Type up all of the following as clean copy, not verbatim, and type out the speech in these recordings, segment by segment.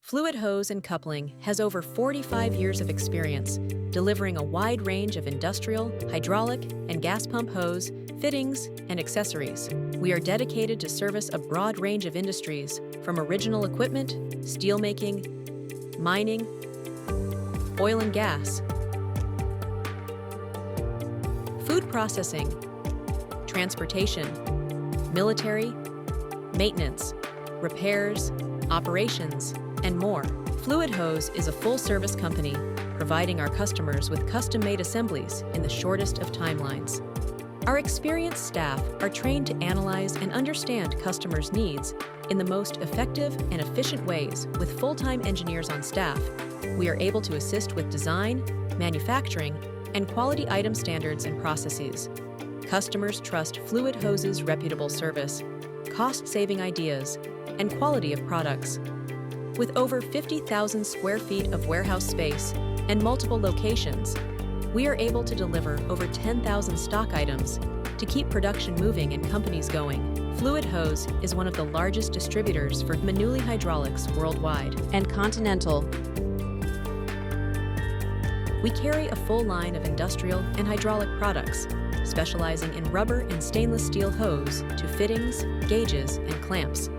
FluidHose and Coupling has over 45 years of experience, delivering a wide range of industrial, hydraulic, and gas pump hose, fittings, and accessories. We are dedicated to service a broad range of industries, from original equipment, steelmaking, mining, oil and gas, food processing, transportation, military, maintenance, repairs, operations, and more. FluidHose is a full-service company, providing our customers with custom-made assemblies in the shortest of timelines. Our experienced staff are trained to analyze and understand customers' needs in the most effective and efficient ways. With full-time engineers on staff, we are able to assist with design, manufacturing, and quality item standards and processes. Customers trust FluidHose's reputable service, cost-saving ideas, and quality of products. With over 50,000 square feet of warehouse space and multiple locations, we are able to deliver over 10,000 stock items to keep production moving and companies going. FluidHose is one of the largest distributors for Manuli hydraulics worldwide and continental. We carry a full line of industrial and hydraulic products, specializing in rubber and stainless steel hose to fittings, gauges, and clamps.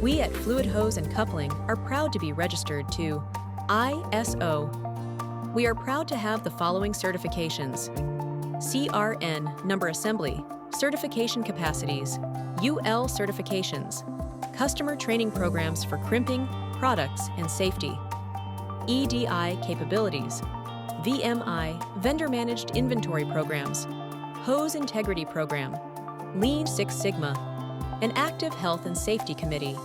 We at FluidHose and Coupling are proud to be registered to ISO. We are proud to have the following certifications: CRN number assembly, certification capacities, UL certifications, customer training programs for crimping, products, and safety, EDI capabilities, VMI, vendor-managed inventory programs, hose integrity program, Lean Six Sigma, an active health and safety committee.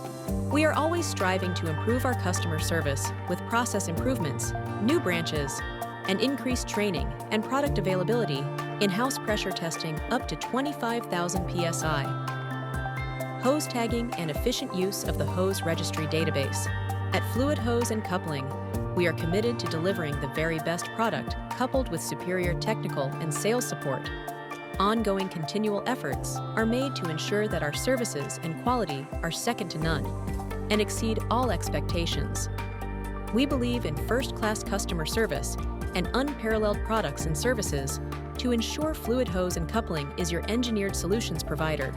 We are always striving to improve our customer service with process improvements, new branches, and increased training and product availability, in-house pressure testing up to 25,000 psi, hose tagging, and efficient use of the hose registry database. At FluidHose and Coupling, we are committed to delivering the very best product coupled with superior technical and sales support. Ongoing continual efforts are made to ensure that our services and quality are second to none and exceed all expectations. We believe in first-class customer service and unparalleled products and services to ensure FluidHose and Coupling is your engineered solutions provider.